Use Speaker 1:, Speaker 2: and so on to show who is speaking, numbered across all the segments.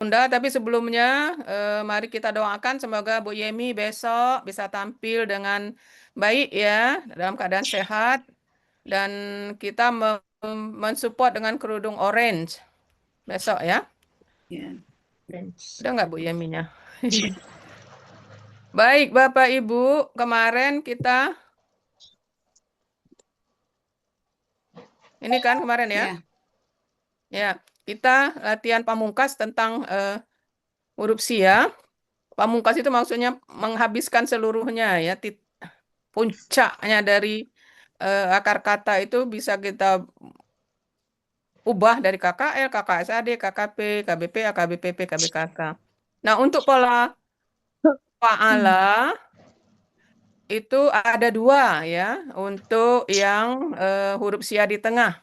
Speaker 1: Bunda, tapi sebelumnya mari kita doakan semoga Bu Yemi besok bisa tampil dengan baik ya, dalam keadaan sehat dan kita mensupport dengan kerudung orange besok ya.
Speaker 2: Ya, Friends.
Speaker 1: Udah nggak Bu Yeminya? Baik Bapak Ibu, kemarin kita ini kan kemarin ya,
Speaker 2: Ya,
Speaker 1: ya kita latihan pamungkas tentang huruf sia. Pamungkas itu maksudnya menghabiskan seluruhnya ya, puncaknya dari akar kata itu bisa kita ubah dari KKL, KKSAD, KKP, KBP, AKBPP, KBKK. Nah, untuk pola fa'ala itu ada dua ya, untuk yang huruf sia di tengah,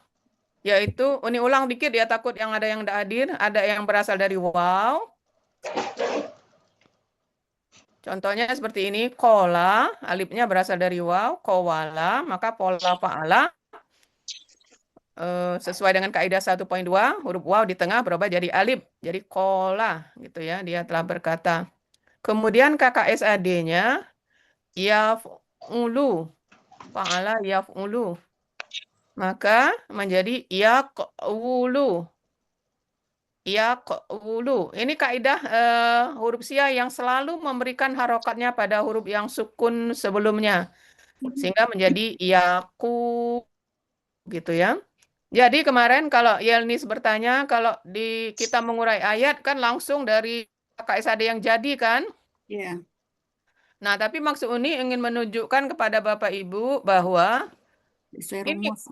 Speaker 1: yaitu ini ulang dikit ya, takut yang ada yang tidak hadir, ada yang berasal dari waw. Contohnya seperti ini, kola, alifnya berasal dari waw, kowala, maka pola fa'ala sesuai dengan kaidah 1.2 huruf waw di tengah berubah jadi alif, jadi kola gitu ya, dia telah berkata. Kemudian KKSAD-nya yaf'ulu, fa'ala yaf'ulu, maka menjadi yaqulu, yaqulu. Ini kaidah huruf sia yang selalu memberikan harokatnya pada huruf yang sukun sebelumnya, sehingga menjadi yaku gitu ya. Jadi kemarin kalau Yelnis bertanya, kalau kita mengurai ayat kan langsung dari KSAD yang jadi kan?
Speaker 2: ya,
Speaker 1: Nah, tapi maksud Uni ingin menunjukkan kepada Bapak Ibu bahwa
Speaker 2: saya
Speaker 1: ini
Speaker 2: rumus.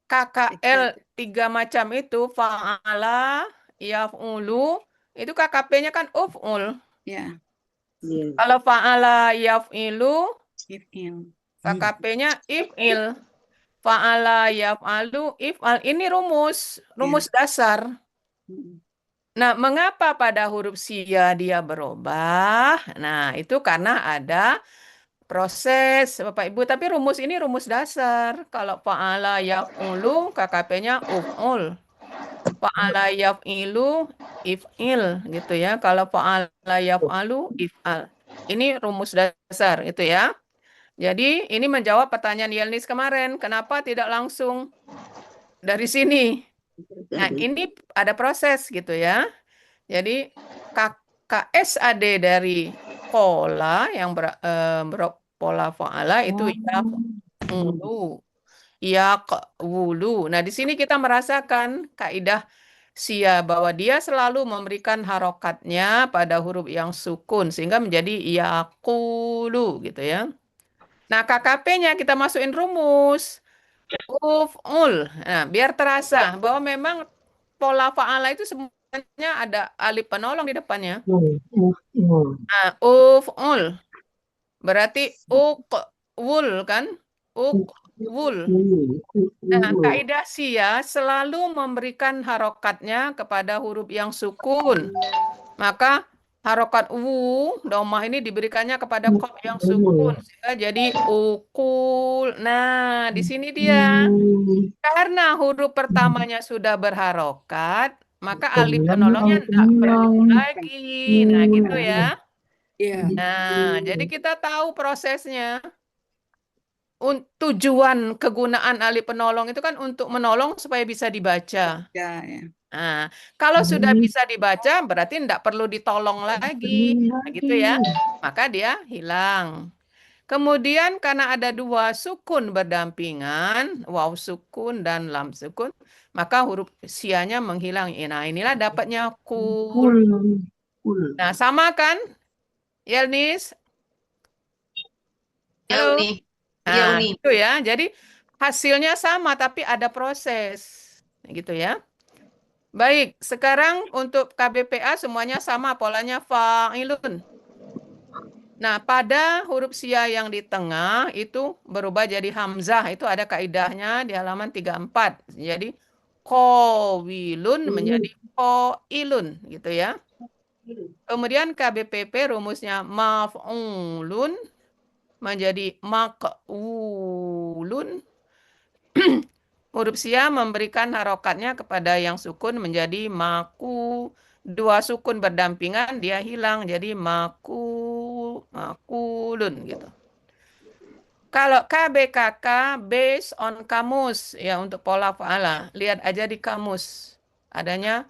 Speaker 1: KKL tiga macam itu, fa'ala, yaf'ulu, itu KKP-nya kan uf'ul.
Speaker 2: Ya,
Speaker 1: Kalau fa'ala, yaf'ilu,
Speaker 2: if in.
Speaker 1: KKP-nya if'il. Fa'ala, yaf'alu, if'al. Ini rumus,
Speaker 2: Ya,
Speaker 1: rumus dasar. Nah, mengapa pada huruf sia dia berubah? Nah, itu karena ada proses, Bapak Ibu. Tapi rumus ini rumus dasar. Kalau fa'ala yaf'ulu, KKP-nya uf'ul. Fa'ala yaf'ilu, if'il, gitu ya. Kalau fa'ala yaf'alu, if'al. Ini rumus dasar, itu ya. Jadi, ini menjawab pertanyaan Yelnis kemarin. Kenapa tidak langsung dari sini? Nah, ini ada proses, gitu ya. Jadi KSAD dari pola yang pola fa'ala itu ya ulu, ya wulu. Nah, di sini kita merasakan kaidah sia bahwa dia selalu memberikan harokatnya pada huruf yang sukun sehingga menjadi yakulu gitu ya. Nah, KKP-nya kita masukin rumus uf'ul. Nah, biar terasa bahwa memang pola fa'ala itu sebenarnya ada alif penolong di depannya. Nah, uf'ul. Berarti uqwul kan? Uqwul. Nah, kaidah sia selalu memberikan harokatnya kepada huruf yang sukun. Maka harokat domah ini diberikannya kepada kop yang sukun. Sehingga jadi ukul. Nah, di sini dia. Karena huruf pertamanya sudah berharokat, maka alif penolongnya tidak perlu lagi. Nah, gitu ya.
Speaker 2: ya,
Speaker 1: Nah, jadi kita tahu prosesnya. Tujuan kegunaan alif penolong itu kan untuk menolong supaya bisa dibaca.
Speaker 2: ya, ya.
Speaker 1: Nah, kalau sudah bisa dibaca, berarti tidak perlu ditolong lagi. Nah, gitu ya. Maka dia hilang. Kemudian karena ada dua sukun berdampingan, waw sukun dan lam sukun, maka huruf sianya menghilang. Nah, inilah dapatnya kul. Nah, sama kan, Yelnis?
Speaker 3: Ya
Speaker 1: Halo?
Speaker 3: Uni, ya
Speaker 1: Nah,
Speaker 3: Uni.
Speaker 1: gitu ya. Jadi hasilnya sama tapi ada proses. Gitu ya. Baik, sekarang untuk KBPA semuanya sama polanya fa'ilun. Nah, pada huruf sia yang di tengah itu berubah jadi hamzah. Itu ada kaidahnya di halaman 34. Jadi qawilun menjadi qailun gitu ya. Kemudian KBPP rumusnya maf'ulun menjadi maq'ulun. Huruf sia memberikan harokatnya kepada yang sukun menjadi maku. dua sukun berdampingan dia hilang jadi makulun gitu. Kalau KBKK based on kamus ya untuk pola fa'ala. Lihat aja di kamus. Adanya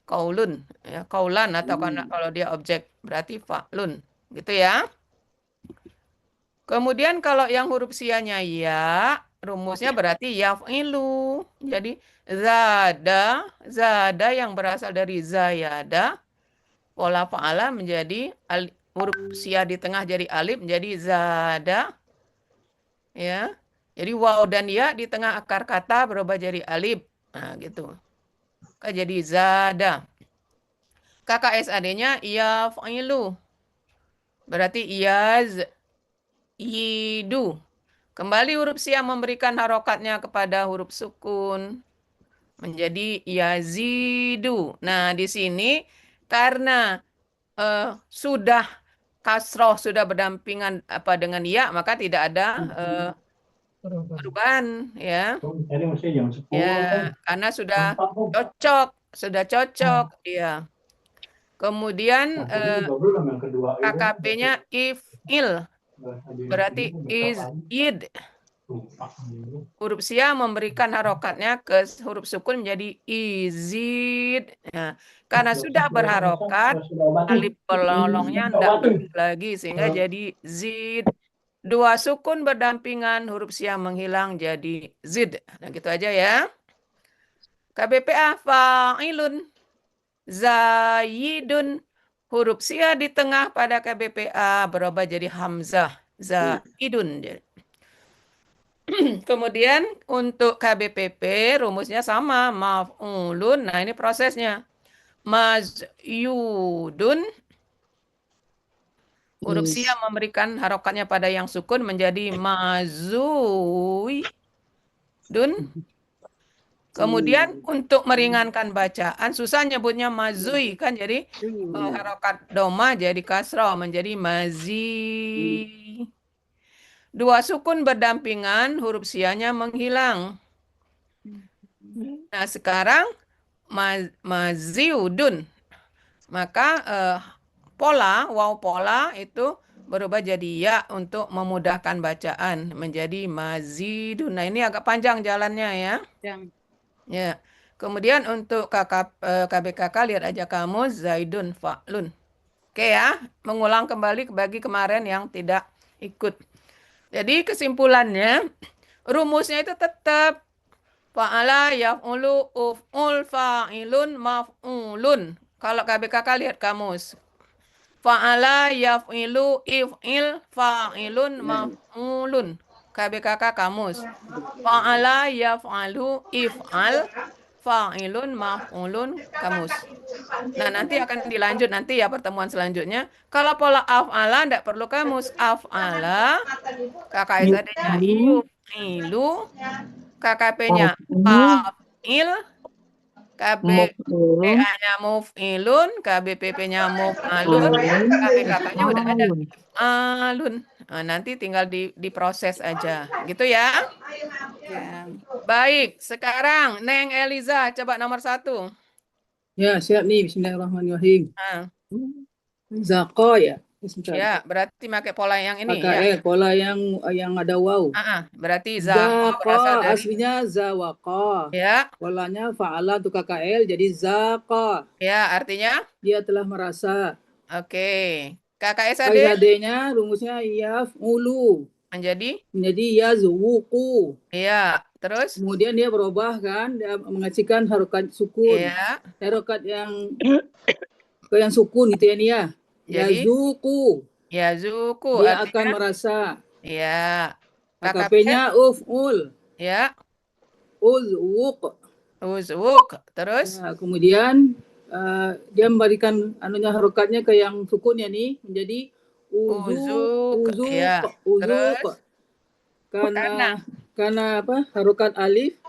Speaker 1: kaulun ya, kaulan atau kalau dia objek berarti fa'lun gitu ya. Kemudian kalau yang huruf sianya ya, rumusnya berarti yaf'ilu. Jadi zada yang berasal dari zayada, pola fa'ala menjadi huruf sia di tengah jadi alif menjadi zada ya. Jadi waw dan ya di tengah akar kata berubah jadi alif. Nah, gitu. Jadi zada. KKSAD-nya yaf'ilu. Berarti yidu. Kembali huruf sia memberikan harokatnya kepada huruf sukun menjadi yazidu. Nah, di sini karena sudah kasroh sudah berdampingan apa dengan ya, maka tidak ada perubahan ya. Ya, karena sudah cocok ya. Kemudian KKP-nya if'il berarti id. Huruf sia memberikan harokatnya ke huruf sukun menjadi izid. Nah, karena sudah berharokat, alif pelolongnya tidak berubah lagi sehingga jadi zid. Dua sukun berdampingan, huruf sia menghilang jadi zid. Nah, gitu aja ya. KBPA fa'ilun, zayidun. Huruf sia di tengah pada KBPA berubah jadi hamzah, zaidun. Kemudian untuk KBPP rumusnya sama, maf'ulun. Nah, ini prosesnya. Mazyudun, huruf sia memberikan harokatnya pada yang sukun menjadi mazuidun. Kemudian untuk meringankan bacaan, susah nyebutnya mazui kan, jadi harokat doma jadi kasroh menjadi mazi. Dua sukun berdampingan, huruf sianya menghilang. Nah, sekarang maziudun. Maka waw pola itu berubah jadi ya untuk memudahkan bacaan menjadi mazidun. Nah, ini agak panjang jalannya ya. Ya. Kemudian untuk KBKK lihat aja kamu zaidun fa'lun. Oke ya, mengulang kembali bagi kemarin yang tidak ikut. Jadi kesimpulannya rumusnya itu tetap fa'ala yaf'ulu uf'ul fa'ilun maf'ulun. Kalau KBKK lihat kamus. Fa'ala yaf'ilu if'il fa'ilun maf'ulun. KBKK kamus. Fa'ala yaf'alu if'al fa'ilun maf'ulun kamus. Nah, nanti akan dilanjut nanti ya pertemuan selanjutnya. Kalau pola af'ala tidak perlu kamus. Af'ala KKSAD-nya ilu, KKP-nya af'il, KBPA-nya muf'ilun, KBPP-nya muf'alun, KBKK-nya udah ada alun. Nah, nanti tinggal diproses aja. Gitu ya. Baik, sekarang Neng Eliza, coba nomor 1.
Speaker 3: Ya, siap nih. Bismillahirrahmanirrahim.
Speaker 1: Nah,
Speaker 3: Zako ya. Sebentar.
Speaker 1: ya, berarti pakai pola yang ini
Speaker 3: Pakai
Speaker 1: ya.
Speaker 3: pola yang ada waw.
Speaker 1: Berarti zako berasal dari
Speaker 3: aslinya zawako.
Speaker 1: ya.
Speaker 3: Polanya fa'ala untuk KKL jadi zako.
Speaker 1: Ya, artinya
Speaker 3: Dia telah merasa.
Speaker 1: oke. KKSAD
Speaker 3: KKSAD-nya rumusnya yaf'ulu.
Speaker 1: menjadi
Speaker 3: yazwuku.
Speaker 1: ya. Terus
Speaker 3: Kemudian dia berubah kan, dia mengasihkan harokat sukun.
Speaker 1: ya.
Speaker 3: Harokat yang sukun gitu ya nih ya.
Speaker 1: Jadi
Speaker 3: Yazuku.
Speaker 1: yazuku
Speaker 3: Dia
Speaker 1: artinya
Speaker 3: akan merasa.
Speaker 1: ya.
Speaker 3: KKP-nya uf'ul.
Speaker 1: Ya.
Speaker 3: Uzwuk.
Speaker 1: Terus
Speaker 3: Nah, kemudian dia memberikan harokatnya ke yang sukunnya nih menjadi uzuk.
Speaker 1: Ya. Terus
Speaker 3: Karena apa? Harokat alif.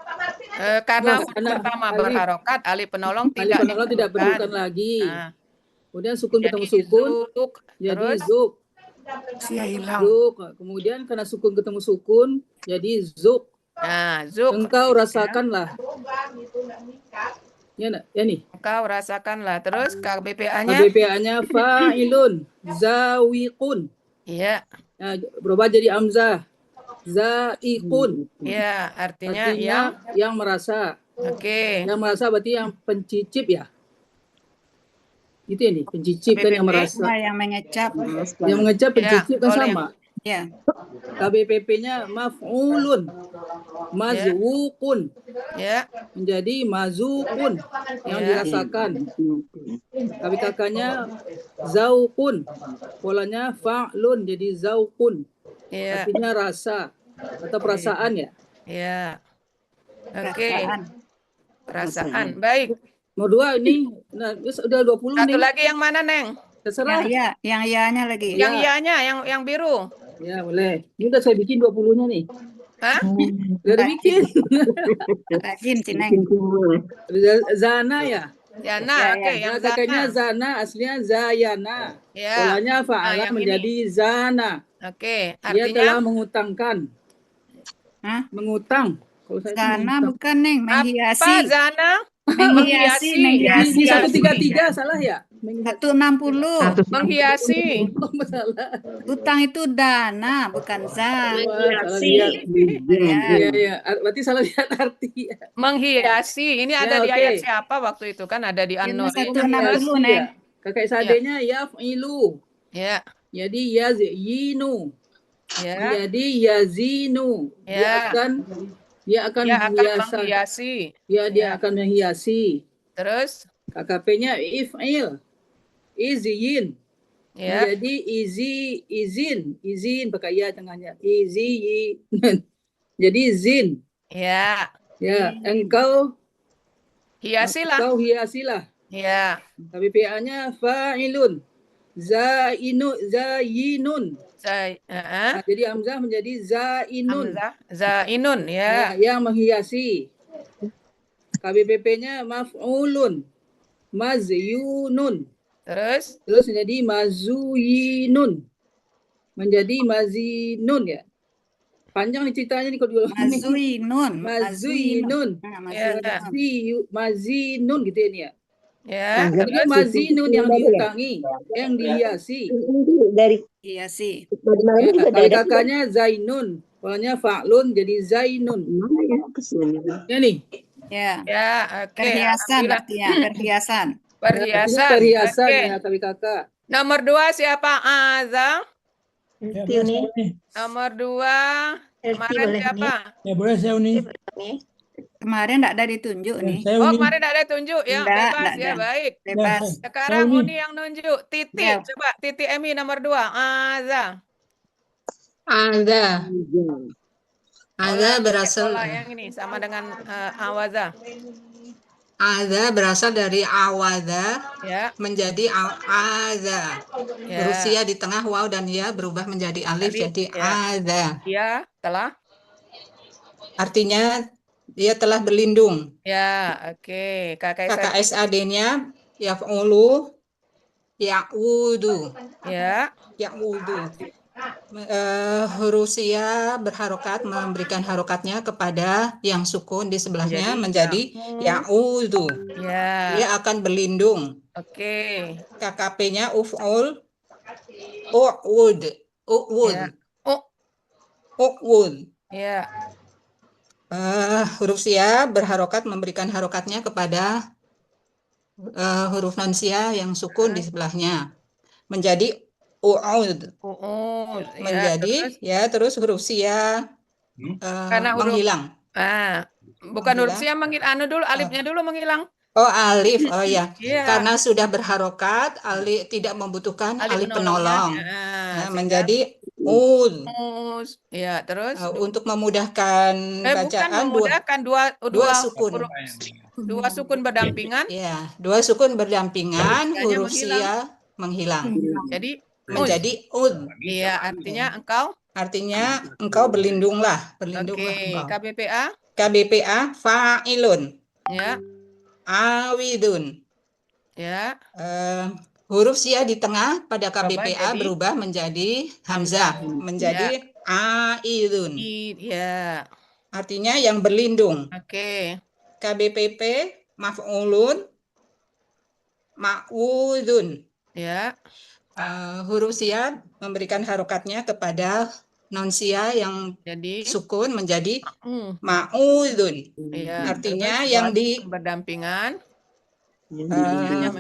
Speaker 1: Karena pertama alif, berharokat, alif penolong tidak
Speaker 3: diperlukan lagi.
Speaker 1: Nah,
Speaker 3: kemudian sukun ketemu sukun jadi zuk. Zuk. Kemudian karena sukun ketemu sukun jadi zuk.
Speaker 1: Nah, zuk.
Speaker 3: Engkau rasakanlah. Ya nih.
Speaker 1: Engkau rasakanlah. Terus KBPA-nya?
Speaker 3: KBPA-nya fa'ilun, zawiqun.
Speaker 1: Iya.
Speaker 3: Nah, berubah jadi amzah. Zaiqun.
Speaker 1: Iya, artinya
Speaker 3: yang merasa.
Speaker 1: Oke.
Speaker 3: Yang merasa berarti yang pencicip ya. Itu ya nih, pencicip kan yang merasa.
Speaker 2: Yang mengecap.
Speaker 3: Yang mengecap pencicip kan sama.
Speaker 2: Ya.
Speaker 3: KBPP-nya maf'ulun, mazwuqun.
Speaker 1: Ya.
Speaker 3: Menjadi mazukun, yang dirasakan. KBKK-nya zauqun. Polanya fa'lun, jadi zauqun. Artinya rasa atau perasaan ya.
Speaker 1: Iya. Oke. Perasaan. Baik.
Speaker 3: Mau 2 ini. Nah, udah 20 nih.
Speaker 1: Satu lagi yang mana, Neng?
Speaker 3: Terserah.
Speaker 2: Yang iya-nya lagi.
Speaker 1: Yang iya-nya, yang biru.
Speaker 3: Ya, boleh. Ini udah saya bikin 20-nya nih.
Speaker 1: Hah?
Speaker 3: Udah dibikin.
Speaker 2: Rajin sih, Neng.
Speaker 3: Zana ya.
Speaker 1: Zana, oke. Yang
Speaker 3: Kakaknya Zana, aslinya Zayana.
Speaker 1: Ya.
Speaker 3: Polanya fa'ala menjadi Zana.
Speaker 1: Oke.
Speaker 3: Dia
Speaker 1: Artinya?
Speaker 3: telah mengutangkan.
Speaker 2: Hah?
Speaker 3: Mengutang.
Speaker 2: Zana bukan, Neng. Menghiasi.
Speaker 1: Apa Zana?
Speaker 2: Menghiasi.
Speaker 3: Di 133 salah ya?
Speaker 2: 160.
Speaker 1: Menghiasi.
Speaker 3: Salah.
Speaker 2: Utang itu dana, bukan za.
Speaker 3: Menghiasi. Iya. Berarti salah lihat arti.
Speaker 1: Menghiasi. Ini ada di ayat siapa waktu itu kan? Ada di An-Nur.
Speaker 2: 160, Neng.
Speaker 3: Kakak sadenya yaf'ilu.
Speaker 1: Ya.
Speaker 3: Jadi yazinu.
Speaker 1: Ya.
Speaker 3: Jadi yazinu.
Speaker 1: Ya.
Speaker 3: Dia akan
Speaker 1: menghiasi.
Speaker 3: Ya, dia akan menghiasi.
Speaker 1: Terus?
Speaker 3: KKP-nya if'il. Izin.
Speaker 1: Ya.
Speaker 3: Jadi izin pakai ya tengahnya. Izin. Jadi zin.
Speaker 1: Ya.
Speaker 3: Ya, engkau
Speaker 1: hiasilah.
Speaker 3: Engkau hiasilah.
Speaker 1: Ya.
Speaker 3: KBPA-nya fa'ilun. Zayinun. Nah, jadi hamzah menjadi zainun.
Speaker 1: Zainun ya.
Speaker 3: Yang menghiasi. KBPP-nya maf'ulun. Mazyunun. Terus menjadi mazuyinun. Menjadi mazinun ya. Panjang nih ceritanya nih kalau dulu. Mazuyinun. Mazinun gitu ya nih ya.
Speaker 1: Ya,
Speaker 3: terus mazinun yang diutangi, yang dihiasi.
Speaker 4: Dari
Speaker 2: hiasi.
Speaker 3: Kakaknya Zainun, polanya fa'lun jadi Zainun. Ya nih.
Speaker 2: Ya.
Speaker 1: Ya, oke.
Speaker 2: Perhiasan artinya, perhiasan.
Speaker 3: Perhiasan ya kakak.
Speaker 1: Nomor 2 siapa? Aza. Nomor 2 kemarin siapa?
Speaker 5: Ya boleh saya Uni.
Speaker 2: Kemarin enggak ada ditunjuk nih.
Speaker 1: Oh, kemarin enggak ada tunjuk ya.
Speaker 2: Enggak,
Speaker 1: Bebas ya, baik.
Speaker 2: Bebas.
Speaker 1: Sekarang Uni yang nunjuk. Titi, coba Titi Emi nomor 2. Aza.
Speaker 6: Aza berasal
Speaker 1: yang ini sama dengan awaza.
Speaker 6: Aza berasal dari awaza
Speaker 1: Ya.
Speaker 6: menjadi aza.
Speaker 1: Ya.
Speaker 6: Berusia di tengah waw dan ya berubah menjadi alif jadi aza.
Speaker 1: Ya, telah.
Speaker 6: Artinya dia telah berlindung.
Speaker 1: Ya, oke.
Speaker 6: KKSAD-nya yaf'ulu ya'udu.
Speaker 1: Ya.
Speaker 6: Ya'udu. Huruf sia berharokat memberikan harokatnya kepada yang sukun di sebelahnya menjadi ya'udu.
Speaker 1: Ya.
Speaker 6: Dia akan berlindung.
Speaker 1: Oke.
Speaker 6: KKP-nya uf'ul u'ud. U'ud. U'ud.
Speaker 1: Ya.
Speaker 6: Huruf sia berharokat memberikan harokatnya kepada huruf non sia yang sukun di sebelahnya menjadi u'ud. Menjadi terus huruf sia menghilang.
Speaker 1: Bukan huruf sia menghilang dulu, alifnya dulu menghilang.
Speaker 6: Oh, alif. Oh ya. Karena sudah berharokat, alif tidak membutuhkan alif penolong. Menjadi
Speaker 1: Ya, terus
Speaker 6: untuk memudahkan bacaan dua sukun.
Speaker 1: Dua sukun berdampingan.
Speaker 6: Ya, dua sukun berdampingan, huruf sia menghilang.
Speaker 1: Jadi
Speaker 6: menjadi ud.
Speaker 1: Iya, artinya engkau.
Speaker 6: Artinya engkau berlindunglah,
Speaker 1: Oke, KBPA.
Speaker 6: KBPA fa'ilun.
Speaker 1: Ya.
Speaker 6: Awidun.
Speaker 1: Ya.
Speaker 6: Huruf sia di tengah pada KBPA berubah menjadi hamzah, menjadi aidun.
Speaker 1: Ya.
Speaker 6: Artinya yang berlindung.
Speaker 1: Oke.
Speaker 6: KBPP maf'ulun, ma'udun.
Speaker 1: Ya.
Speaker 6: Huruf sia memberikan harokatnya kepada non sia yang
Speaker 1: Jadi
Speaker 6: sukun menjadi
Speaker 1: mm,
Speaker 6: ma'udun.
Speaker 1: ya,
Speaker 6: Artinya
Speaker 1: terus
Speaker 6: yang
Speaker 1: dua
Speaker 6: di
Speaker 1: sukun berdampingan,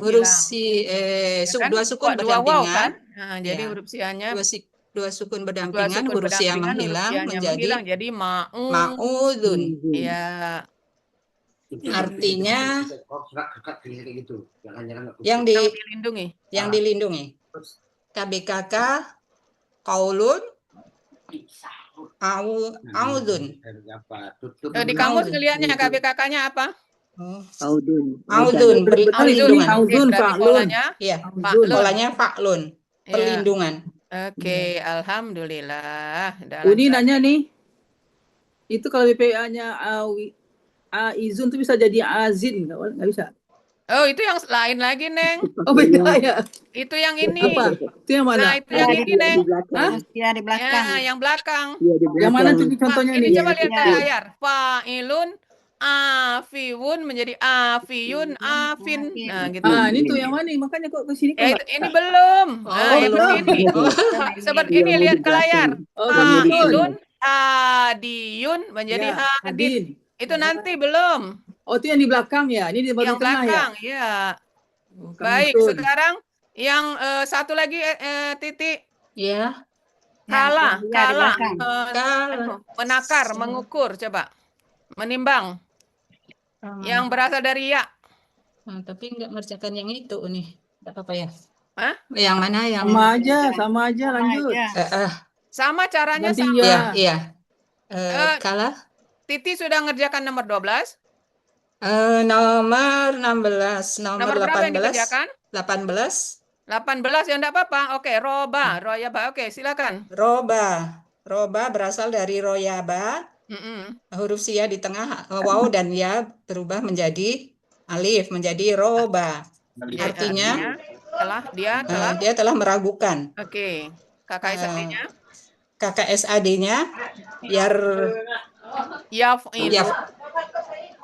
Speaker 6: huruf
Speaker 1: menghilang. Ya kan?
Speaker 6: dua sukun
Speaker 1: Dua waw kan?
Speaker 6: berdampingan,
Speaker 1: Nah, jadi
Speaker 6: ya,
Speaker 1: huruf sianya
Speaker 6: dua sukun
Speaker 1: dua
Speaker 6: berdampingan,
Speaker 1: sukun
Speaker 6: huruf sia
Speaker 1: berdampingan, huruf
Speaker 6: menghilang
Speaker 1: sianya
Speaker 6: menjadi
Speaker 1: menghilang jadi
Speaker 6: ma'udun.
Speaker 1: ya.
Speaker 6: Artinya
Speaker 1: Yang dilindungi.
Speaker 6: yang dilindungi. KBKK qaulun audun.
Speaker 1: Di kamus ngelihatnya KBKK-nya apa?
Speaker 3: Audun.
Speaker 6: Audun, perlindungan.
Speaker 3: Audun,
Speaker 1: Berarti
Speaker 3: fa'lun.
Speaker 1: polanya
Speaker 6: Iya,
Speaker 3: Audun.
Speaker 6: polanya fa'lun,
Speaker 1: ya.
Speaker 6: perlindungan.
Speaker 1: Oke, alhamdulillah. Udah
Speaker 3: Uni
Speaker 1: lancar.
Speaker 3: nanya nih, itu kalau BPA-nya Aizun itu bisa jadi Azin, nggak bisa?
Speaker 1: Oh, itu yang lain lagi, Neng.
Speaker 3: Oh beda ya?
Speaker 1: Itu yang ini.
Speaker 3: Apa? Itu yang
Speaker 1: Nah,
Speaker 3: mana?
Speaker 1: itu yang ini, Neng.
Speaker 3: Hah?
Speaker 2: Ya, di belakang.
Speaker 1: Ya, yang belakang.
Speaker 3: Yang mana tuh contohnya
Speaker 1: Ini
Speaker 3: nih?
Speaker 1: coba lihat ke
Speaker 2: Ya.
Speaker 1: layar. Fa'ilun, afiun menjadi afiyun, afin. Nah, gitu.
Speaker 3: Ah, ini tuh yang mana? Makanya kok ke sini kok nggak?
Speaker 1: Ini belum. Nah, yang
Speaker 3: belum.
Speaker 1: begini. Seperti ini lihat ke layar.
Speaker 3: Oh, betul.
Speaker 1: Fa'ilun, adiyun menjadi
Speaker 3: Ya,
Speaker 1: hadin.
Speaker 3: Adin.
Speaker 1: Itu nanti belum.
Speaker 3: Oh, itu yang di belakang ya? Ini di bagian
Speaker 1: Yang
Speaker 3: tengah ya?
Speaker 1: belakang, ya.
Speaker 3: Oh,
Speaker 1: Baik,
Speaker 3: Kamsun.
Speaker 1: sekarang yang satu lagi titik
Speaker 6: Ya,
Speaker 2: Ya,
Speaker 1: kala,
Speaker 2: di
Speaker 1: kala,
Speaker 2: belakang.
Speaker 1: menakar, mengukur, coba, menimbang, yang berasal dari ya.
Speaker 6: tapi nggak ngerjakan yang itu nih. Nggak apa-apa ya.
Speaker 1: Hah?
Speaker 6: Yang mana yang
Speaker 3: Sama aja, lanjut.
Speaker 2: Ya.
Speaker 1: Sama caranya
Speaker 3: Ganti
Speaker 1: sama.
Speaker 3: ya.
Speaker 6: iya.
Speaker 1: Eh, Titi sudah ngerjakan nomor 12.
Speaker 6: Nomor 16,
Speaker 1: Nomor berapa yang
Speaker 6: 18,
Speaker 1: dikerjakan?
Speaker 6: 18.
Speaker 1: 18 ya enggak apa-apa. Oke, royaba. Oke, silakan.
Speaker 6: Roba berasal dari royaba.
Speaker 1: Mm-mm.
Speaker 6: Huruf sia di tengah waw dan ya berubah menjadi alif, menjadi roba.
Speaker 1: Ya,
Speaker 6: Artinya
Speaker 1: dia telah.
Speaker 6: dia telah meragukan.
Speaker 1: Oke. KKSAD-nya?
Speaker 6: KKSAD-nya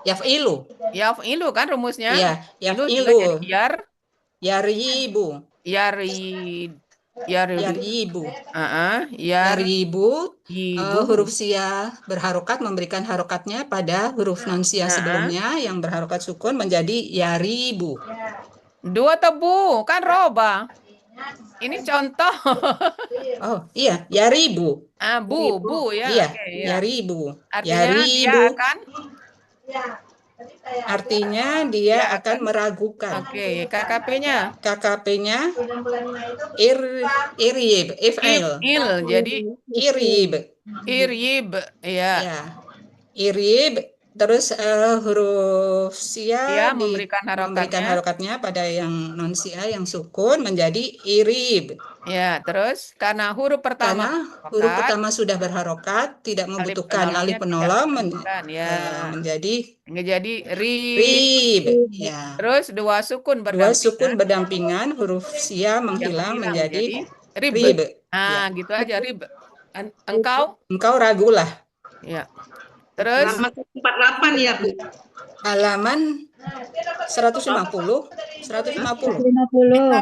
Speaker 6: yaf'ilu.
Speaker 1: Yaf'ilu kan rumusnya?
Speaker 6: Iya,
Speaker 1: Ilu juga
Speaker 6: yaf'ilu.
Speaker 1: jadi
Speaker 6: Yaribu.
Speaker 1: yaribu.
Speaker 6: Yaribu.
Speaker 1: Ibu.
Speaker 6: Huruf sia berharokat memberikan harokatnya pada huruf non sia sebelumnya yang berharokat sukun menjadi yaribu.
Speaker 1: Dua tebu kan roba. Ini contoh.
Speaker 6: Oh iya, yaribu.
Speaker 1: Bu ya.
Speaker 6: Iya,
Speaker 1: Oke, ya.
Speaker 6: yaribu.
Speaker 1: Artinya dia akan.
Speaker 6: Artinya dia akan meragukan.
Speaker 1: Oke, KKP-nya.
Speaker 6: KKP-nya irib, if'il.
Speaker 1: Jadi
Speaker 6: Irib.
Speaker 1: ya.
Speaker 6: Ya. Irib. Terus huruf sia
Speaker 1: memberikan
Speaker 6: harokatnya pada yang non sia yang sukun menjadi irib.
Speaker 1: Ya, terus karena huruf pertama
Speaker 6: sudah berharokat, tidak membutuhkan alif penolong menjadi
Speaker 1: rib.
Speaker 6: Ya.
Speaker 1: Terus dua sukun
Speaker 6: berdampingan, huruf sia menghilang menjadi rib.
Speaker 1: Nah, gitu aja rib. Engkau
Speaker 6: ragulah.
Speaker 1: Ya. Terus
Speaker 4: halaman 48 ya, Bu.
Speaker 6: Halaman 150.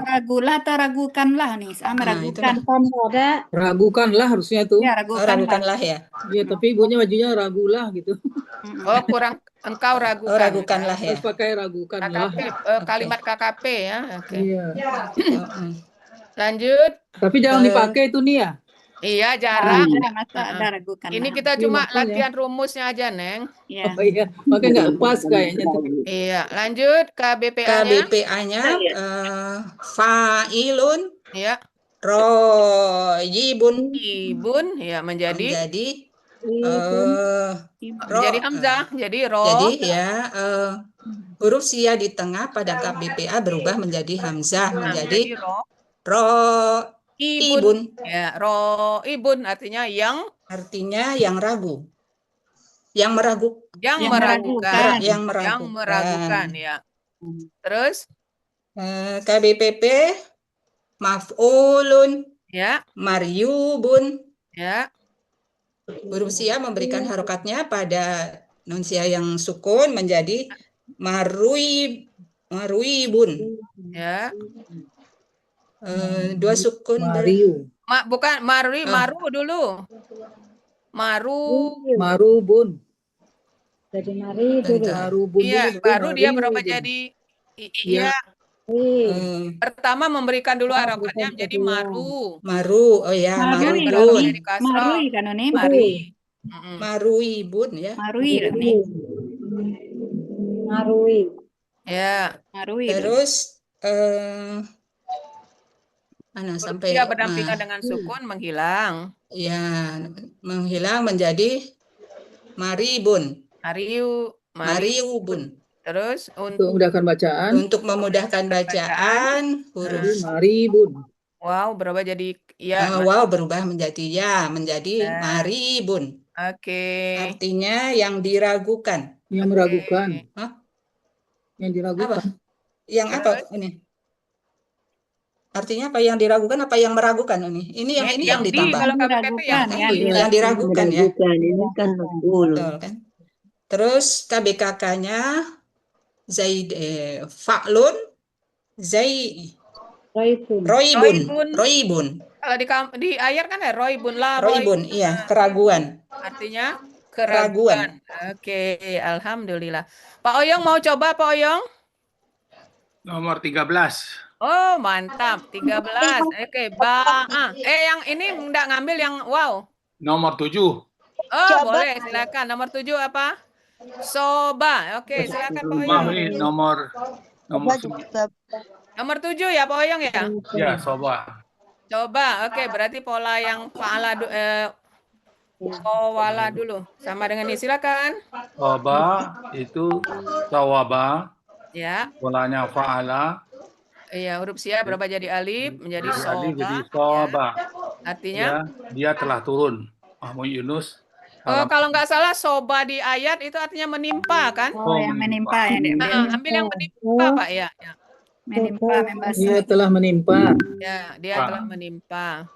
Speaker 2: Ragulah atau ragukanlah nih, sama ragukan.
Speaker 3: Ragukanlah harusnya tuh.
Speaker 2: Ya, ragukanlah.
Speaker 6: Ya.
Speaker 3: Iya, tapi ibunya bajunya ragulah gitu.
Speaker 1: Oh, kurang engkau ragukan.
Speaker 6: Ragukanlah ya.
Speaker 3: Harus pakai ragukanlah.
Speaker 1: Kalimat KKP ya. Oke.
Speaker 3: Iya.
Speaker 1: Lanjut.
Speaker 3: Tapi jangan dipakai itu nih ya.
Speaker 1: Iya, jarang.
Speaker 2: Ada ragukan.
Speaker 1: Ini kita cuma latihan rumusnya aja, Neng.
Speaker 2: Ya.
Speaker 3: Oh iya, makanya nggak pas kayaknya tuh.
Speaker 1: Iya, lanjut KBPA-nya.
Speaker 6: KBPA-nya fa'ilun.
Speaker 1: Ya.
Speaker 6: Royibun.
Speaker 1: Ibun ya menjadi hamzah. Jadi
Speaker 6: huruf sia di tengah pada KBPA berubah menjadi hamzah menjadi Ibun.
Speaker 1: Ya, ibun artinya yang
Speaker 6: ragu. Yang
Speaker 1: meragukan ya. Terus
Speaker 6: KBPP maf'ulun
Speaker 1: ya.
Speaker 6: maryubun.
Speaker 1: Ya.
Speaker 6: Huruf sia memberikan harokatnya pada nun sia yang sukun menjadi maruibun.
Speaker 1: Ya.
Speaker 6: Dua sukun
Speaker 3: Mariu.
Speaker 1: Bukan maru
Speaker 6: Ah.
Speaker 1: dulu. Maru.
Speaker 3: Marubun.
Speaker 6: bentar.
Speaker 3: Marubun
Speaker 1: Iya,
Speaker 3: dulu.
Speaker 1: baru dia
Speaker 3: Mariu
Speaker 1: berubah
Speaker 3: bun.
Speaker 1: jadi
Speaker 3: Iya.
Speaker 1: iya. Pertama memberikan dulu harokatnya menjadi maru.
Speaker 6: Maru, oh ya,
Speaker 2: Marui
Speaker 1: Kemudian
Speaker 2: kan
Speaker 1: berubah
Speaker 2: nih.
Speaker 1: jadi kasroh.
Speaker 2: Marui kan nih.
Speaker 1: Mari. Mm-mm.
Speaker 6: maruibun ya.
Speaker 2: Marui kan nih.
Speaker 1: Ya.
Speaker 2: Marui.
Speaker 6: Terus mana
Speaker 1: Huruf
Speaker 6: sampai
Speaker 1: dia berdampingan dengan sukun menghilang.
Speaker 6: ya menghilang menjadi maribun. Mariubun.
Speaker 1: Terus
Speaker 3: Untuk memudahkan bacaan.
Speaker 6: Untuk memudahkan bacaan, huruf
Speaker 3: Maribun.
Speaker 1: wow berubah jadi ya.
Speaker 6: wow berubah menjadi ya, menjadi maribun.
Speaker 1: Oke.
Speaker 6: Artinya yang diragukan.
Speaker 3: Yang meragukan.
Speaker 6: Hah?
Speaker 3: Yang diragukan.
Speaker 6: Apa? Yang apa ini? Artinya apa yang diragukan apa yang meragukan ini? Ini yang ditambah.
Speaker 1: Kalau KBP itu yang
Speaker 6: yang diragukan ya.
Speaker 5: Ini kan maf'ul.
Speaker 6: Betul kan? Terus KBKK-nya Zaid Fa'lun Roibun.
Speaker 1: Kalau di ayat kan ya roibun lah.
Speaker 6: Roibun, iya, keraguan.
Speaker 1: Artinya keraguan. Oke, alhamdulillah. Pak Oyong mau coba Pak Oyong?
Speaker 7: Nomor 13.
Speaker 1: Oh, mantap. 13. Oke, yang ini enggak ngambil yang wow.
Speaker 7: Nomor 7.
Speaker 1: Oh, boleh, silakan. Nomor 7 apa? Soba. Oke, silakan Pak Oyong.
Speaker 7: Ini nomor
Speaker 1: Nomor 7 ya Pak Oyong ya?
Speaker 7: ya, soba.
Speaker 1: Coba. Oke, berarti pola yang wala dulu. Sama dengan ini, silakan.
Speaker 7: Soba itu sawaba.
Speaker 1: Ya.
Speaker 7: Polanya fa'ala.
Speaker 1: Iya, huruf sia berubah jadi alif menjadi soba.
Speaker 7: Jadi soba.
Speaker 1: Artinya?
Speaker 7: Dia telah turun. Mahmud Yunus.
Speaker 1: Kalau nggak salah soba di ayat itu artinya menimpa kan?
Speaker 2: Oh, yang menimpa ya.
Speaker 1: Nah, ambil yang menimpa Pak ya.
Speaker 2: Menimpa, membasuh.
Speaker 3: Dia telah menimpa.
Speaker 1: Ya, dia telah menimpa.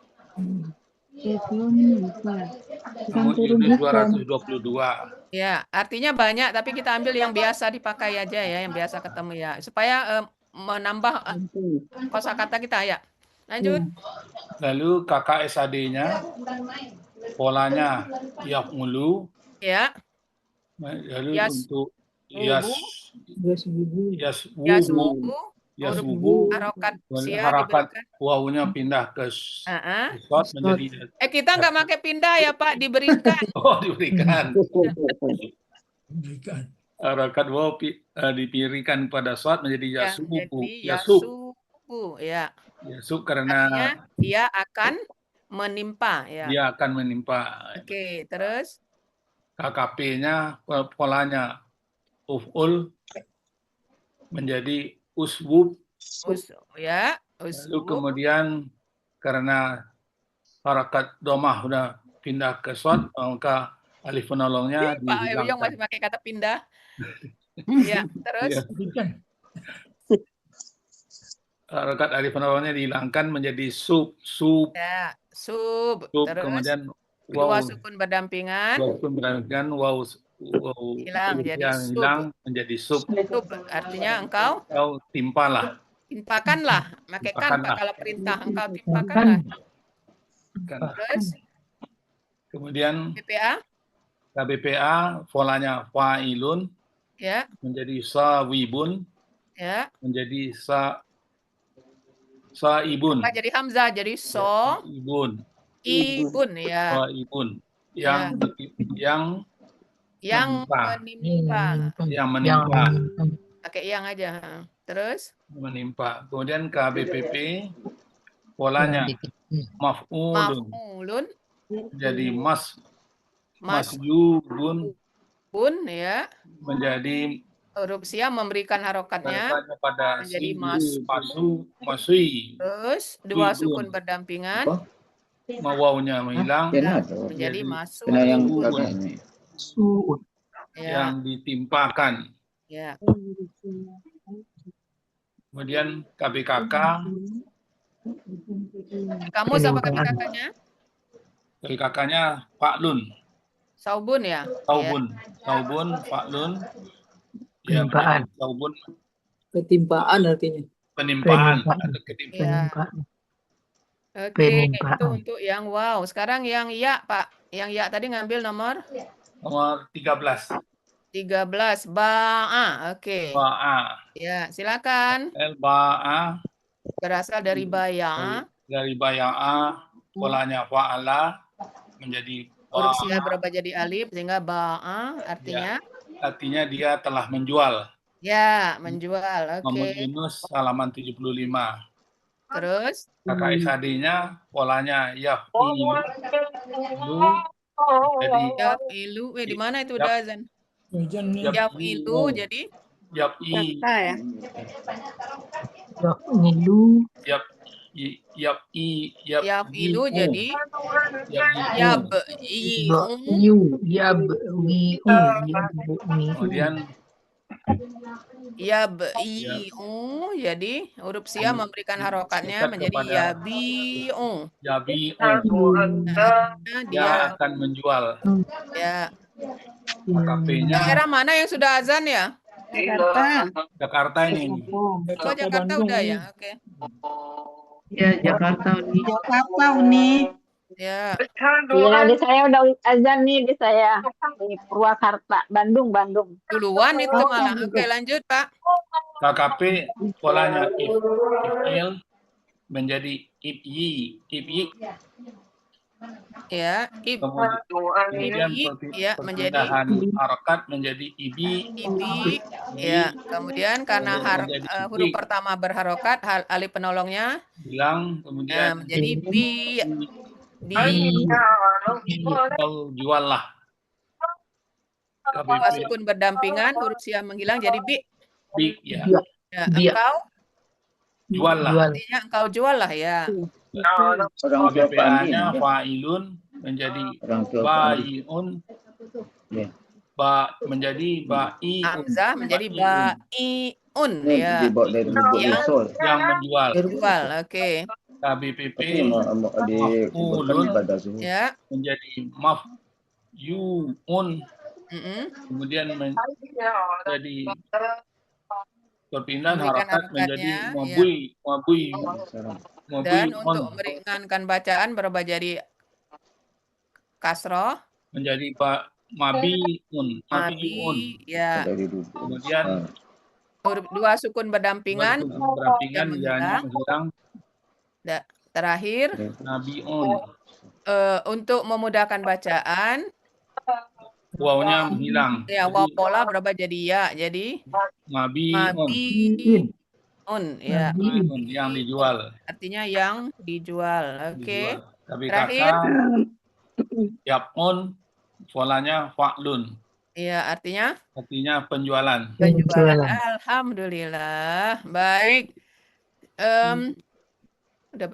Speaker 7: Mahmud Yunus 222.
Speaker 1: Ya, artinya banyak tapi kita ambil yang biasa dipakai aja ya, yang biasa ketemu ya, supaya menambah kosakata kita ya. Lanjut.
Speaker 7: Lalu KKSAD-nya polanya yaf'ulu.
Speaker 1: Ya.
Speaker 7: Lalu untuk yaswubu
Speaker 1: harokat sia
Speaker 7: harakat
Speaker 1: diberikan.
Speaker 7: wawunya pindah ke shot menjadi
Speaker 1: Kita nggak pakai pindah ya Pak, diberikan.
Speaker 7: oh diberikan harakat waw diberikan pada shot menjadi yasubu
Speaker 1: ya
Speaker 7: yasub karena
Speaker 1: artinya dia akan menimpa ya.
Speaker 7: Dia akan menimpa.
Speaker 1: Oke, terus
Speaker 7: KKP-nya polanya uf'ul menjadi uswub. Lalu kemudian karena harakat domah udah pindah ke shot, maka alif penolongnya
Speaker 1: Pak Oyong masih pakai kata pindah. Ya, terus
Speaker 7: harakat alif penolongnya dihilangkan menjadi sub.
Speaker 1: Ya, sub. Terus
Speaker 7: kemudian
Speaker 1: dua sukun berdampingan.
Speaker 7: Waw
Speaker 1: hilang
Speaker 7: menjadi sub.
Speaker 1: Sub artinya engkau
Speaker 7: timpalah.
Speaker 1: Timpakanlah, makaikan kalau perintah engkau timpakanlah. Terus
Speaker 7: kemudian
Speaker 1: KBPA
Speaker 7: polanya fa'ilun
Speaker 1: ya
Speaker 7: menjadi sawibun
Speaker 1: ya
Speaker 7: menjadi saibun.
Speaker 1: Jadi hamzah jadi ibun ya.
Speaker 7: Ibun yang menimpa.
Speaker 1: Pakai yang aja. Terus
Speaker 7: menimpa. Kemudian KBPP polanya maf'ulun jadi masjubun
Speaker 1: ya
Speaker 7: menjadi
Speaker 1: huruf sia memberikan harokatnya
Speaker 7: pada
Speaker 1: menjadi
Speaker 7: masui.
Speaker 1: Terus dua sukun berdampingan
Speaker 7: wawunya menghilang
Speaker 1: menjadi masuk
Speaker 7: yang ditimpakan.
Speaker 1: Ya.
Speaker 7: Kemudian KBKK.
Speaker 1: Kamu siapa KBKK-nya?
Speaker 7: KBKK-nya Fa'lun.
Speaker 1: Saubun ya?
Speaker 7: Saubun, Fa'lun Ya,
Speaker 8: Penimpaan.
Speaker 7: saubun
Speaker 3: Ketimpaan artinya.
Speaker 7: penimpaan
Speaker 8: Penimpaan.
Speaker 7: atau ketimpaan.
Speaker 1: Ya.
Speaker 8: Penimpaan.
Speaker 1: Oke, itu
Speaker 8: Penimpaan.
Speaker 1: untuk yang wow. Sekarang yang ya, Pak. Yang ya tadi ngambil nomor
Speaker 7: Nomor 13.
Speaker 1: 13. Ba'a. Oke.
Speaker 7: Ba'a.
Speaker 1: Ya, silakan.
Speaker 7: Ba'a
Speaker 1: Berasal dari baya'a.
Speaker 7: dari baya'a, polanya fa'ala menjadi
Speaker 1: Huruf sia
Speaker 7: ba'a.
Speaker 1: berubah jadi alif sehingga ba'a artinya
Speaker 7: Artinya dia telah menjual.
Speaker 1: ya, menjual.
Speaker 7: Nomor
Speaker 1: Oke.
Speaker 7: Yunus halaman 75.
Speaker 1: Terus
Speaker 7: Kakak SAD-nya polanya yaf'ilu jadi
Speaker 1: yafilu. Di mana itu udah azan? Yafilu jadi
Speaker 7: yaf'i
Speaker 2: Kata ya.
Speaker 8: Yaf'ilu.
Speaker 1: yafilu jadi yab'i'u.
Speaker 8: Yab'i'u.
Speaker 7: Kemudian
Speaker 1: Yab'i'u jadi huruf sia memberikan harokatnya
Speaker 7: Dekat
Speaker 1: menjadi
Speaker 7: kepada
Speaker 1: yabi'u.
Speaker 7: yabi'un,
Speaker 1: Nah,
Speaker 7: dia
Speaker 1: dia
Speaker 7: akan menjual.
Speaker 1: ya.
Speaker 7: KP-nya
Speaker 1: Daerah mana yang sudah azan ya?
Speaker 2: Jakarta.
Speaker 7: Jakarta ini.
Speaker 1: Oh, Jakarta udah ya. Oke.
Speaker 5: Ya, Jakarta Uni.
Speaker 2: Jakarta Uni.
Speaker 1: Ya.
Speaker 9: Iya, di saya udah azan nih di saya di Purwakarta, Bandung.
Speaker 1: Duluan itu malah. Oke, lanjut, Pak.
Speaker 7: KKP polanya if'il menjadi ibyi.
Speaker 1: Ya,
Speaker 7: Kemudian
Speaker 1: ya, menjadi
Speaker 7: perpindahan harakat menjadi ibi.
Speaker 1: ya. Kemudian karena
Speaker 7: Menjadi
Speaker 1: huruf
Speaker 7: bi.
Speaker 1: pertama berharokat, alif penolongnya
Speaker 7: Hilang, kemudian
Speaker 1: menjadi bi.
Speaker 7: kau jual lah.
Speaker 1: Dua sukun berdampingan, huruf sia menghilang jadi bi.
Speaker 7: Bi, ya.
Speaker 1: Ya,
Speaker 8: Bi.
Speaker 1: engkau
Speaker 7: Jual lah.
Speaker 1: artinya engkau jual lah ya.
Speaker 7: KBPA-nya fa'ilun menjadi ba'iun. Menjadi ba'iun.
Speaker 1: Hamzah menjadi ba'iun ya.
Speaker 7: Yang menjual.
Speaker 1: Jual, oke.
Speaker 7: KBPP maf'ulun
Speaker 1: Ya.
Speaker 7: menjadi maf'yun. Kemudian menjadi perpindahan
Speaker 1: Memberikan
Speaker 7: harakat menjadi
Speaker 1: harokatnya,
Speaker 7: mabui.
Speaker 1: Dan untuk meringankan bacaan berubah jadi kasroh
Speaker 7: menjadi mabiun.
Speaker 1: ya.
Speaker 7: Kemudian
Speaker 1: Huruf dua sukun berdampingan
Speaker 7: berdampingan
Speaker 1: yang
Speaker 7: menghilang.
Speaker 1: Terakhir
Speaker 7: Nabiun.
Speaker 1: untuk memudahkan bacaan
Speaker 7: Wawnya menghilang.
Speaker 1: ya, waw pola berubah jadi ya. Jadi mabiun ya.
Speaker 7: Mabiun yang dijual.
Speaker 1: Artinya yang dijual. Oke.
Speaker 7: Tapi
Speaker 1: Terakhir
Speaker 7: yapun polanya fa'lun.
Speaker 1: ya, artinya
Speaker 7: Penjualan.
Speaker 1: Alhamdulillah. Baik. Udah.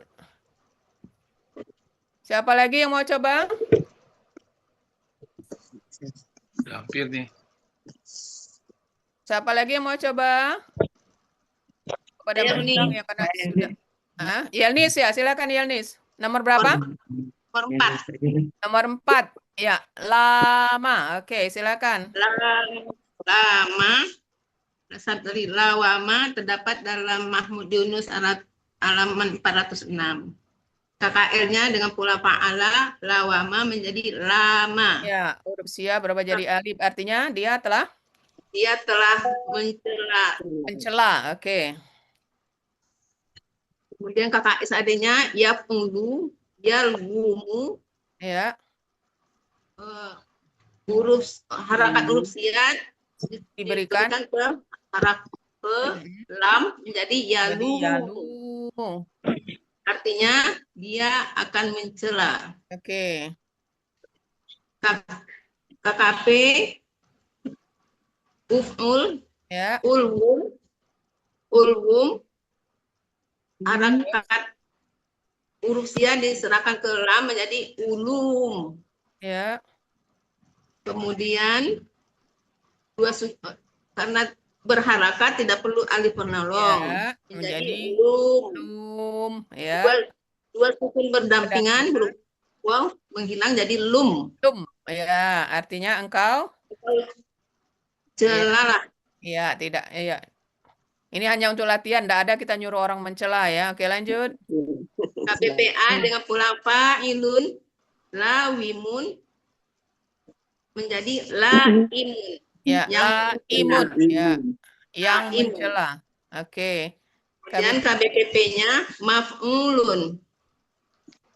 Speaker 1: Siapa lagi yang mau coba?
Speaker 7: Hampir nih.
Speaker 1: Siapa lagi yang mau coba? Kepada Bintang yang kena sudah. Yelnis ya, silakan Yelnis. Nomor berapa?
Speaker 4: Nomor 4.
Speaker 1: Nomor 4. Ya, lama. Oke, silakan.
Speaker 4: Lama. Dasar dari lawama terdapat dalam Mahmud Yunus halaman 406. KKL-nya dengan pola fa'ala, lawama menjadi lama.
Speaker 1: Ya, huruf sia berubah jadi alif. Artinya dia telah
Speaker 4: mencela.
Speaker 1: mencela. Oke.
Speaker 4: Kemudian KKS adanya yaf'ulu, yalgumu,
Speaker 1: Ya,
Speaker 4: harakat huruf sia
Speaker 1: diberikan
Speaker 4: ke harakat lam menjadi
Speaker 1: jadi
Speaker 4: yalu. Artinya dia akan mencela.
Speaker 1: Oke.
Speaker 4: KKP uf'ul,
Speaker 1: Ya,
Speaker 4: ulwum, harakat huruf sia diserahkan ke lam menjadi ulum.
Speaker 1: ya.
Speaker 4: Kemudian karena berharakat tidak perlu alif penolong.
Speaker 1: Ya,
Speaker 4: menjadi
Speaker 1: lum. Ya.
Speaker 4: Dua sukun berdampingan huruf waw menghilang jadi lum.
Speaker 1: Lum. Ya, artinya engkau
Speaker 4: Celalah.
Speaker 1: Ya, tidak. Ya. Ini hanya untuk latihan, tidak ada kita nyuruh orang mencela ya. Oke, lanjut.
Speaker 4: KBPA dengan pola fa'ilun, lawimun menjadi laimun.
Speaker 1: Ya,
Speaker 4: Yang
Speaker 1: imun. Ya, yang
Speaker 4: Laimun.
Speaker 1: mencela. Oke.
Speaker 4: Kemudian KBPP-nya maf'ulun,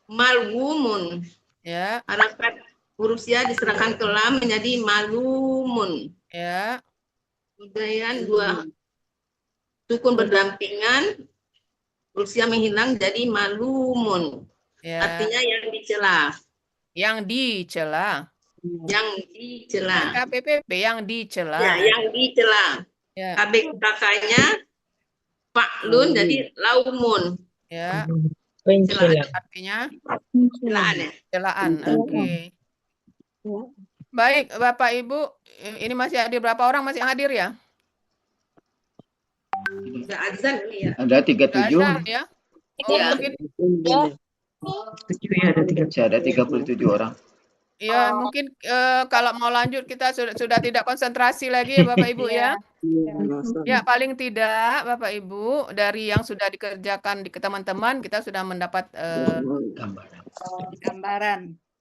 Speaker 4: malwumun.
Speaker 1: Ya,
Speaker 4: Harakat huruf sia diserahkan ke lam menjadi malumun.
Speaker 1: ya,
Speaker 4: Kemudian dua sukun berdampingan, huruf sia menghilang jadi malumun.
Speaker 1: ya.
Speaker 4: Artinya yang dicela.
Speaker 1: Yang dicela.
Speaker 4: Yang dicela.
Speaker 1: KPPP yang dicela.
Speaker 4: Ya, yang dicela.
Speaker 1: Ya,
Speaker 4: KBKK-nya fa'lun jadi laumun.
Speaker 1: ya.
Speaker 4: Celaan.
Speaker 1: Artinya
Speaker 4: Celaan ya.
Speaker 1: celaan. Oke. Baik, Bapak Ibu, ini masih hadir berapa orang masih hadir ya?
Speaker 4: Udah azan ini ya.
Speaker 8: Ada 37.
Speaker 1: Azan ya? Oh,
Speaker 4: Iya.
Speaker 1: mungkin
Speaker 8: Ada 37 orang.
Speaker 1: ya mungkin kalau mau lanjut kita sudah tidak konsentrasi lagi ya Bapak Ibu ya. Ya, paling tidak Bapak Ibu dari yang sudah dikerjakan di teman-teman kita sudah mendapat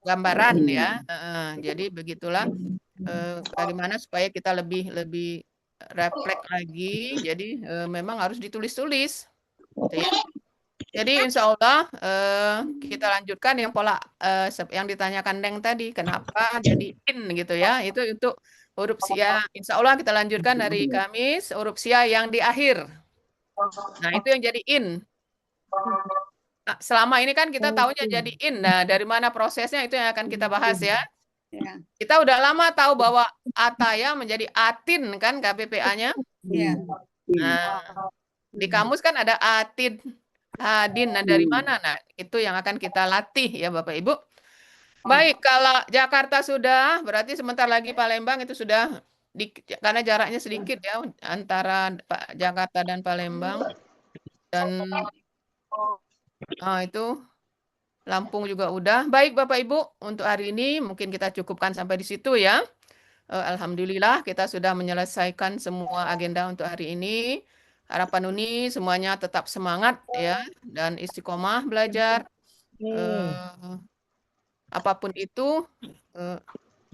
Speaker 1: gambaran ya. Jadi begitulah bagaimana supaya kita lebih refleks lagi. Jadi memang harus ditulis-tulis. Gitu ya. Jadi insya Allah kita lanjutkan yang pola yang ditanyakan Deng tadi. Kenapa jadi in gitu ya. Itu untuk huruf sia. Insya Allah kita lanjutkan dari Kamis. Huruf sia yang di akhir. Nah itu yang jadi in. Nah, selama ini kan kita tahunya jadi in. Nah dari mana prosesnya itu yang akan kita bahas ya. Kita udah lama tahu bahwa ataya menjadi atin kan KPPA-nya. Nah di kamus kan ada atin. Hadin, nah dari mana? Nah, itu yang akan kita latih ya Bapak Ibu. Baik, kalau Jakarta sudah, berarti sebentar lagi Palembang itu sudah, karena jaraknya sedikit ya, antara Jakarta dan Palembang. Dan itu Lampung juga udah. Baik Bapak Ibu, untuk hari ini mungkin kita cukupkan sampai di situ ya. Alhamdulillah kita sudah menyelesaikan semua agenda untuk hari ini. Harapan Uni semuanya tetap semangat ya dan istiqomah belajar. Apapun itu,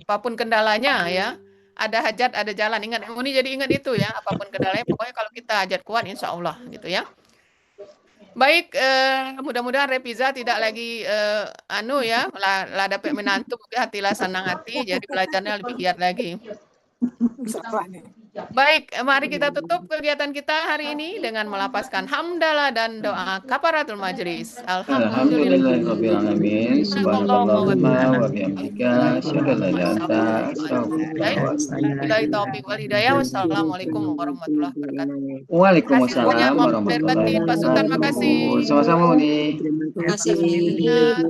Speaker 1: apapun kendalanya ya, ada hajat, ada jalan. Ingat Uni jadi ingat itu ya, apapun kendalanya. Pokoknya kalau kita hajat kuat, insya Allah gitu ya. Baik, mudah-mudahan Repiza tidak lagi lah dapat menantu hatilah senang hati, jadi belajarnya lebih giat lagi. Baik, mari kita tutup kegiatan kita hari ini dengan melapaskan hamdalah dan doa kafaratul majlis.
Speaker 8: Alhamdulillahirabbil alamin. Subhanallahumma wa bihamdika asyhadu an la ilaha illa anta astaghfiruka wa atubu
Speaker 1: Billahi taufiq wal hidayah. Wassalamualaikum warahmatullahi wabarakatuh.
Speaker 8: Waalaikumsalam warahmatullahi
Speaker 1: Pak Sultan, makasih.
Speaker 8: wabarakatuh. Sama-sama Uni.
Speaker 6: Terima kasih.